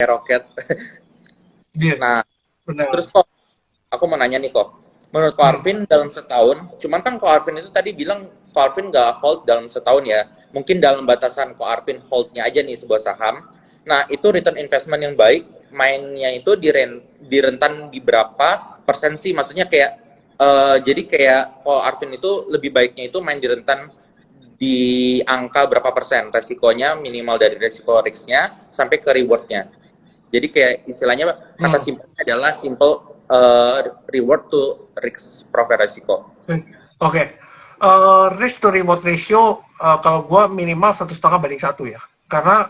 roket. Iya, Nah, terus benar. kok aku mau nanya nih kok. Menurut Ko Hmm. Arvin dalam setahun, cuman kan Ko Arvin itu tadi bilang Ko Arvin nggak hold dalam setahun ya. Mungkin dalam batasan Ko Arvin holdnya aja nih sebuah saham. Nah, itu return investment yang baik, mainnya itu di rentan di berapa persen sih? Maksudnya kayak jadi kayak Ko Arvin itu lebih baiknya itu main di rentan di angka berapa persen resikonya minimal dari resiko risknya sampai ke rewardnya. Jadi kayak istilahnya kata Hmm. simpelnya adalah simple reward to risk profit resiko. Oke. Risk to reward ratio, kalau gua minimal 1,5 banding 1 ya. Karena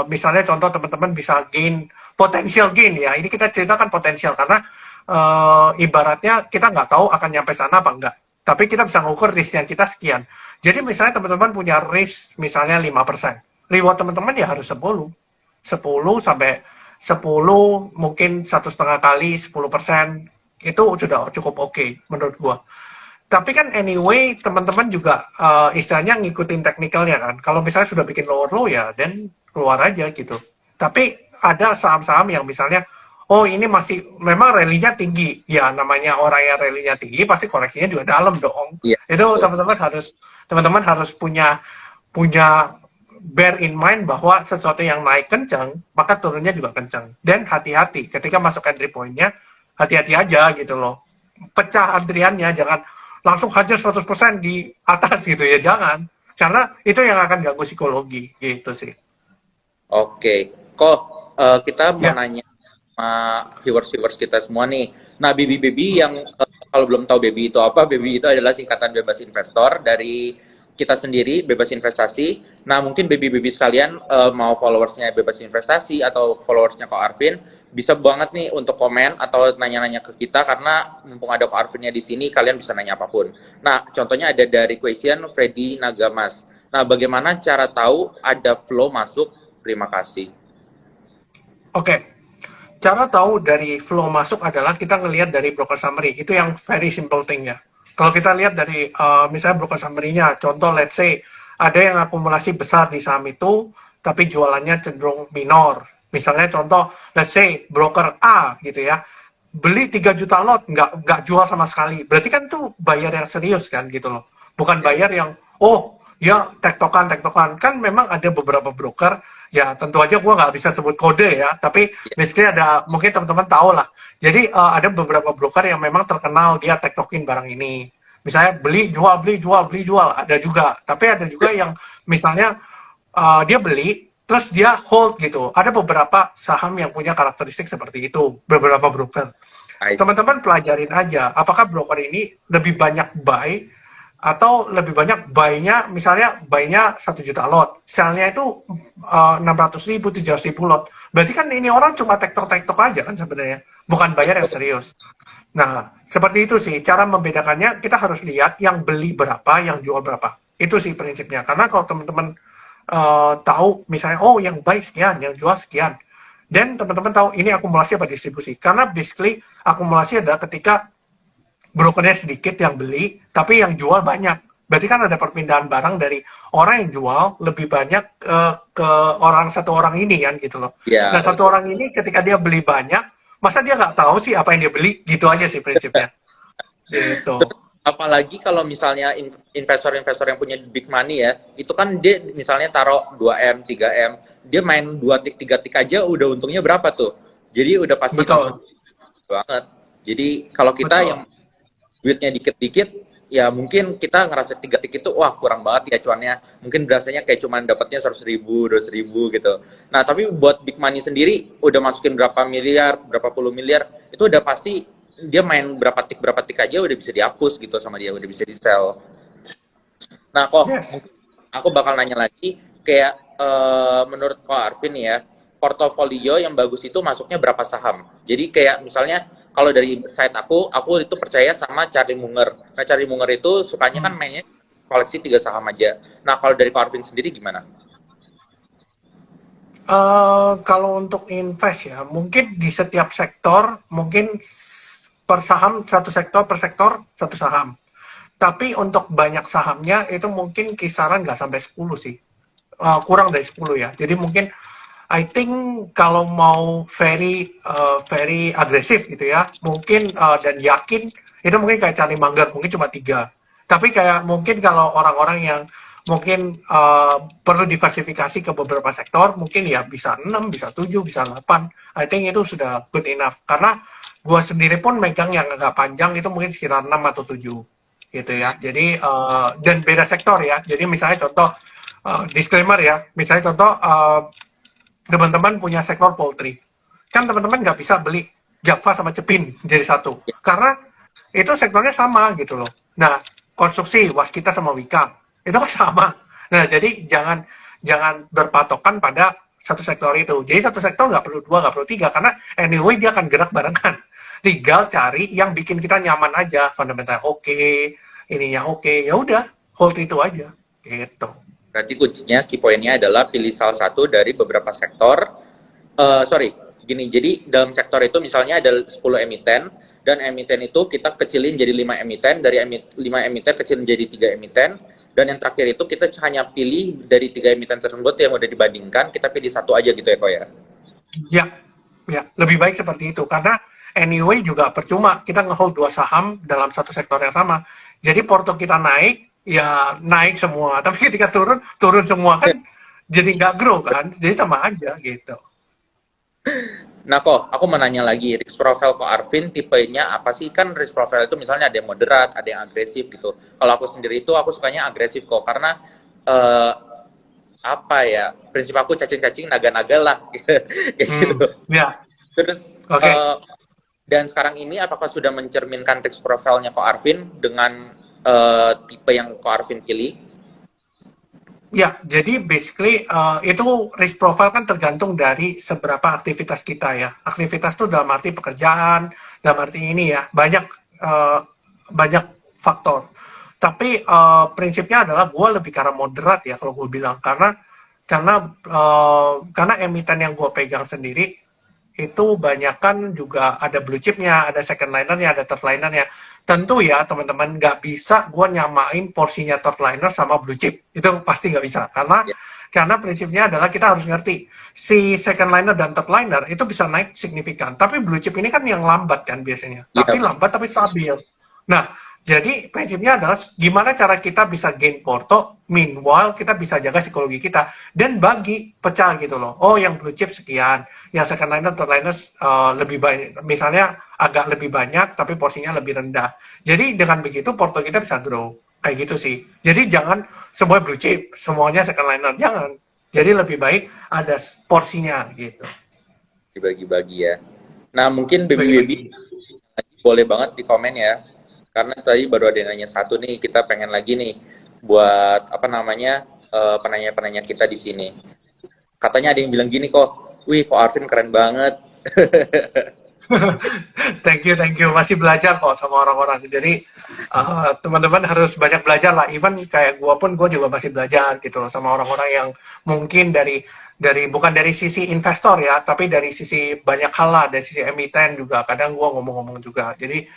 misalnya contoh teman-teman bisa gain, potensial gain ya. Ini kita ceritakan potensial karena ibaratnya kita nggak tahu akan nyampe sana apa enggak. Tapi kita bisa ngukur risknya kita sekian. Jadi misalnya teman-teman punya risk misalnya 5%. Reward teman-teman ya harus 10. 10 sampai 10 mungkin 1,5 kali 10%, itu sudah cukup oke menurut gua. Tapi kan anyway teman-teman juga istilahnya ngikutin teknikalnya kan. Kalau misalnya sudah bikin lower low ya dan keluar aja gitu. Tapi ada saham-saham yang misalnya oh ini masih memang rally-nya tinggi. Ya namanya orang yang rally-nya tinggi pasti koreksinya juga dalam dong. Iya, Itu betul. teman-teman harus punya punya bear in mind bahwa sesuatu yang naik kencang, maka turunnya juga kencang. Dan hati-hati ketika masuk entry point-nya, hati-hati aja gitu loh. Pecah antriannya, jangan langsung hajar 100% di atas gitu ya, jangan. Karena itu yang akan ganggu psikologi gitu sih. Oke, kok kita mau Ya, nanya sama viewers-viewers kita semua nih. Nah, Baby Baby yang kalau belum tahu Baby itu apa, Baby itu adalah singkatan bebas investor dari kita sendiri, bebas investasi. Nah, mungkin Baby Baby sekalian mau followersnya bebas investasi atau followersnya Ko Arvin, bisa banget nih untuk komen atau nanya-nanya ke kita karena mumpung ada Ko Arvinnya di sini, kalian bisa nanya apapun. Nah, contohnya ada dari question Freddy Nagamas. Nah, bagaimana cara tahu ada flow masuk? Terima kasih. oke. Cara tahu dari flow masuk adalah kita ngelihat dari broker summary. Itu yang very simple thing ya. Kalau kita lihat dari misalnya broker summary-nya, contoh let's say ada yang akumulasi besar di saham itu, tapi jualannya cenderung minor. Misalnya contoh, let's say broker A gitu ya, beli 3 juta lot, nggak jual sama sekali. Berarti kan tuh bayar yang serius kan gitu loh. Bukan Ya, bayar yang, oh ya tektokan, tektokan. Kan memang ada beberapa broker, ya tentu aja gua nggak bisa sebut kode ya, tapi ya, basically ada, mungkin teman-teman tahu lah. Jadi ada beberapa broker yang memang terkenal dia tektokin barang ini. Misalnya beli, jual, beli, jual, beli, jual. Ada juga. Tapi ada juga yang misalnya dia beli, terus dia hold gitu. Ada beberapa saham yang punya karakteristik seperti itu, beberapa broker. I see. Teman-teman pelajarin aja, apakah broker ini lebih banyak buy atau lebih banyak buy-nya, misalnya buy-nya 1 juta lot, sell-nya itu 600 ribu, 700 ribu lot. Berarti kan ini orang cuma tektok-tektok aja kan sebenarnya, bukan bayar yang Betul. serius. Nah, seperti itu sih, cara membedakannya kita harus lihat yang beli berapa, yang jual berapa. Itu sih prinsipnya. Karena kalau teman-teman tahu, misalnya, oh yang buy sekian, yang jual sekian. Dan teman-teman tahu ini akumulasi apa distribusi. Karena basically akumulasi adalah ketika brokernya sedikit yang beli, tapi yang jual banyak. Berarti kan ada perpindahan barang dari orang yang jual lebih banyak ke orang satu orang ini kan gitu loh. Nah Ya, satu betul. orang ini ketika dia beli banyak, masa dia nggak tahu sih apa yang dia beli? Gitu aja sih prinsipnya. Gitu. Apalagi kalau misalnya investor-investor yang punya big money ya, itu kan dia misalnya taruh 2M, 3M, dia main 2 tik, 3 tik aja udah untungnya berapa tuh. Jadi udah pasti langsung Betul. banget. Jadi kalau kita Betul. yang duitnya dikit-dikit, ya mungkin kita ngerasa 3 tik itu, wah kurang banget ya cuannya. Mungkin berasanya kayak cuman dapatnya 100 ribu, 200 ribu gitu. Nah tapi buat big money sendiri, udah masukin berapa miliar, berapa puluh miliar, itu udah pasti dia main berapa tik aja udah bisa dihapus gitu sama dia, udah bisa di sell. Nah kok Yes. mungkin aku bakal nanya lagi kayak menurut Ko Arvin ya, portofolio yang bagus itu masuknya berapa saham? Jadi kayak misalnya kalau dari site aku itu percaya sama Charlie Munger. Nah Charlie Munger itu sukanya kan Hmm. mainnya koleksi 3 saham aja. Nah kalau dari Ko Arvin sendiri gimana? Kalau untuk invest ya, mungkin di setiap sektor, mungkin per saham, satu sektor per sektor, satu saham. Tapi untuk banyak sahamnya itu mungkin kisaran nggak sampai 10 sih. Kurang dari 10 ya. Jadi mungkin I think kalau mau very agresif gitu ya, mungkin dan yakin itu mungkin kayak Charlie Munger mungkin cuma 3. Tapi kayak mungkin kalau orang-orang yang mungkin perlu diversifikasi ke beberapa sektor, mungkin ya bisa 6, bisa 7, bisa 8. I think itu sudah good enough. Karena gua sendiri pun megang yang agak panjang itu mungkin sekitar 6 atau 7 gitu ya. Jadi dan beda sektor ya. Jadi misalnya contoh disclaimer ya, misalnya contoh teman-teman punya sektor poultry, kan teman-teman nggak bisa beli Java sama Cepin jadi satu, karena itu sektornya sama gitu loh. Nah, konstruksi Waskita sama Wika itu kan sama. Nah, jadi jangan jangan berpatokan pada satu sektor itu. Jadi satu sektor nggak perlu 2, nggak perlu 3, karena anyway dia akan gerak barengan. Tinggal cari yang bikin kita nyaman aja, fundamental oke, ininya oke, ya udah hold itu aja gitu. Berarti kuncinya, key point-nya adalah pilih salah satu dari beberapa sektor. Sorry, gini, jadi dalam sektor itu misalnya ada 10 emiten, dan emiten itu kita kecilin jadi 5 emiten, dari 5 emiten kecilin jadi 3 emiten, dan yang terakhir itu kita hanya pilih dari 3 emiten tersebut yang udah dibandingkan, kita pilih satu aja gitu ya, Ko ya? Ya, ya, lebih baik seperti itu karena anyway juga percuma kita ngehold 2 saham dalam satu sektor yang sama. Jadi porto kita naik, ya naik semua. Tapi ketika turun, turun semua kan jadi nggak grow kan. Jadi sama aja gitu. Nah, kok aku mau nanya lagi, risk profile kok Arvin tipenya apa sih? Kan risk profile itu misalnya ada yang moderat, ada yang agresif gitu. Kalau aku sendiri itu aku sukanya agresif kok, karena eh, apa ya, prinsip aku cacing-cacing naga-naga lah kayak gitu. Ya, Terus oke. Okay. dan sekarang ini apakah sudah mencerminkan risk profile-nya kok Arvin dengan tipe yang kok Arvin pilih? Ya, jadi basically itu risk profile kan tergantung dari seberapa aktivitas kita ya. Aktivitas itu dalam arti pekerjaan, dalam arti ini ya, eh, banyak faktor. Tapi prinsipnya adalah gue lebih ke arah moderat ya kalau gue bilang, karena emiten yang gue pegang sendiri itu banyak kan juga ada blue chipnya, ada second linernya, ada third linernya. Tentu ya teman-teman nggak bisa gue nyamain porsinya third liner sama blue chip. Itu pasti nggak bisa. Ya, Karena prinsipnya adalah kita harus ngerti si second liner dan third liner itu bisa naik signifikan. Tapi blue chip ini kan yang lambat kan biasanya. iya, Tapi lambat tapi stabil. Nah, jadi prinsipnya adalah gimana cara kita bisa gain porto, meanwhile kita bisa jaga psikologi kita dan bagi pecah gitu loh. Oh, yang blue chip sekian, yang second liner, third liner lebih banyak, misalnya agak lebih banyak tapi porsinya lebih rendah. Jadi dengan begitu porto kita bisa grow kayak gitu sih. Jadi jangan semua blue chip, semuanya second liner, jangan. Jadi lebih baik ada porsinya gitu. dibagi-bagi ya. Nah, mungkin baby-baby Bagi-bagi. boleh banget di komen ya. Karena tadi baru ada yang nanya satu nih, kita pengen lagi nih buat apa namanya penanya-penanya kita di sini. Katanya ada yang bilang gini kok, wih kok Arvin keren banget. Thank you. Masih belajar kok sama orang-orang. Jadi teman-teman harus banyak belajar lah. Even kayak gua pun, gua juga masih belajar gitu loh sama orang-orang yang mungkin dari bukan dari sisi investor ya, tapi dari sisi banyak hal lah, dari sisi emiten juga. Kadang gua ngomong-ngomong juga. Jadi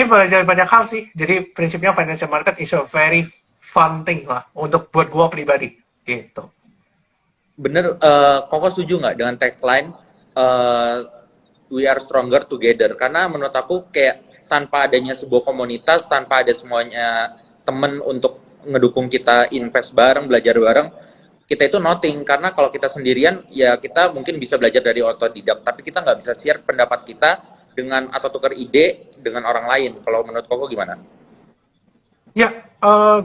belajar banyak hal sih. Jadi prinsipnya financial market is a very fun thing lah untuk buat gua pribadi gitu. Bener, Koko setuju nggak dengan tagline eh, We are stronger together? Karena menurut aku kayak tanpa adanya sebuah komunitas, tanpa ada semuanya temen untuk ngedukung kita invest bareng, belajar bareng, kita itu nothing. Karena kalau kita sendirian, ya kita mungkin bisa belajar dari otodidak, tapi kita nggak bisa share pendapat kita dengan atau tukar ide dengan orang lain. Kalau menurut Koko gimana? Ya,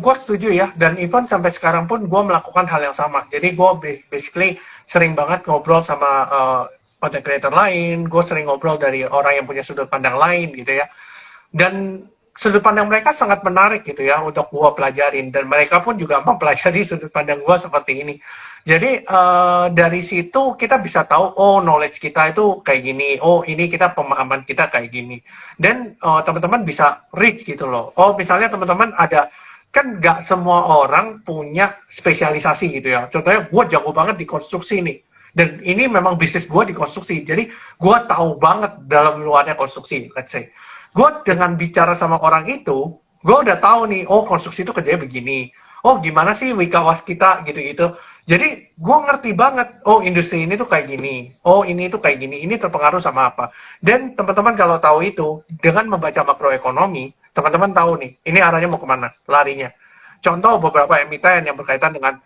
gue setuju ya. Dan even sampai sekarang pun gue melakukan hal yang sama. Jadi gue basically sering banget ngobrol sama content creator lain. Gue sering ngobrol dari orang yang punya sudut pandang lain gitu ya. Dan sudut pandang mereka sangat menarik gitu ya untuk gue pelajarin. Dan mereka pun juga mempelajari sudut pandang gue seperti ini. Jadi dari situ kita bisa tahu, oh knowledge kita itu kayak gini, oh ini kita pemahaman kita kayak gini. Dan teman-teman bisa reach gitu loh. Oh misalnya teman-teman ada, kan nggak semua orang punya spesialisasi gitu ya. Contohnya gue jago banget di konstruksi nih. Dan ini memang bisnis gue di konstruksi. Jadi gue tahu banget dalam luarnya konstruksi, let's say. Gue dengan bicara sama orang itu, gue udah tahu nih, oh konstruksi itu kerjanya begini. oh gimana sih wikawas kita gitu-gitu. Jadi gue ngerti banget, oh industri ini tuh kayak gini, oh ini tuh kayak gini, ini terpengaruh sama apa. Dan teman-teman kalau tahu itu, dengan membaca makroekonomi, teman-teman tahu nih, ini arahnya mau kemana, larinya. Contoh beberapa emiten yang berkaitan dengan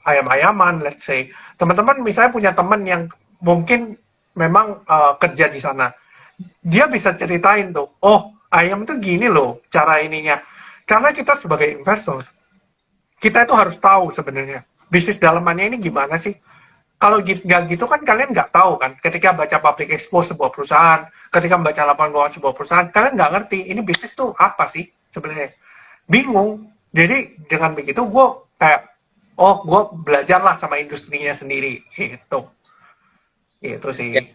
ayam-ayaman, let's say. Teman-teman misalnya punya teman yang mungkin memang kerja di sana. Dia bisa ceritain tuh, oh ayam tuh gini loh cara ininya. Karena kita sebagai investor, kita itu harus tahu sebenarnya bisnis dalamannya ini gimana sih. Kalau nggak gitu kan kalian nggak tahu kan. Ketika baca public expose sebuah perusahaan, ketika membaca laporan keuangan sebuah perusahaan, kalian nggak ngerti ini bisnis tuh apa sih sebenarnya. Bingung. Jadi dengan begitu gue kayak, oh gue belajarlah sama industrinya sendiri. Itu sih. Ya,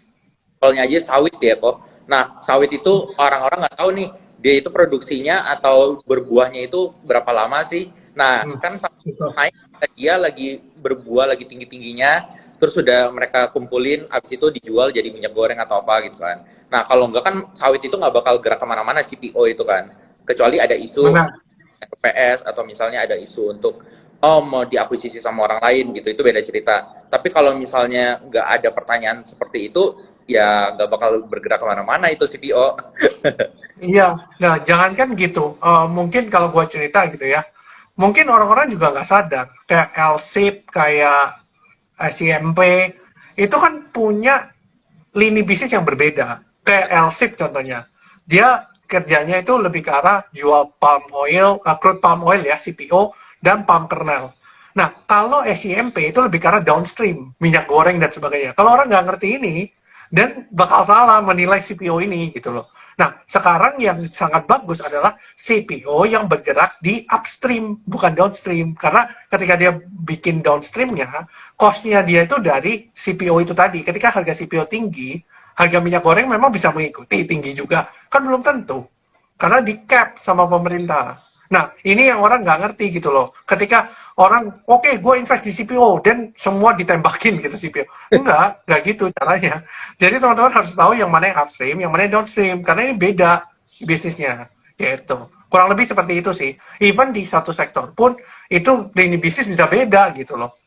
soalnya aja sawit ya kok. Nah, sawit itu orang-orang nggak tahu nih, dia itu produksinya atau berbuahnya itu berapa lama sih. Nah, Hmm, kan sawit gitu. naik, dia lagi berbuah, lagi tinggi-tingginya, terus sudah mereka kumpulin, habis itu dijual jadi minyak goreng atau apa gitu kan. Nah, kalau nggak kan sawit itu nggak bakal gerak kemana-mana CPO itu kan. Kecuali ada isu Benar. RPS atau misalnya ada isu untuk oh mau diakuisisi sama orang lain gitu, itu beda cerita. Tapi kalau misalnya nggak ada pertanyaan seperti itu, ya nggak bakal bergerak kemana-mana itu CPO. Iya, nah jangankan gitu, mungkin kalau gua cerita gitu ya, mungkin orang-orang juga nggak sadar, kayak LSIP, kayak SIMP, itu kan punya lini bisnis yang berbeda. Kayak LSIP contohnya, dia kerjanya itu lebih ke arah jual palm oil, crude palm oil ya, CPO, dan palm kernel. Nah, kalau SIMP itu lebih ke arah downstream, minyak goreng dan sebagainya. Kalau orang nggak ngerti ini, dan bakal salah menilai CPO ini gitu loh. Nah, sekarang yang sangat bagus adalah CPO yang bergerak di upstream, bukan downstream. Karena ketika dia bikin downstreamnya, cost-nya dia itu dari CPO itu tadi. Ketika harga CPO tinggi, harga minyak goreng memang bisa mengikuti tinggi juga. Kan belum tentu. Karena di cap sama pemerintah. Nah, ini yang orang nggak ngerti gitu loh. Ketika orang, oke, gue invest di CPO, dan semua ditembakin gitu CPO. Enggak gitu caranya. Jadi teman-teman harus tahu yang mana yang upstream, yang mana yang downstream. Karena ini beda bisnisnya. Gitu. Kurang lebih seperti itu sih. Even di satu sektor pun, itu lini bisnis bisa beda gitu loh.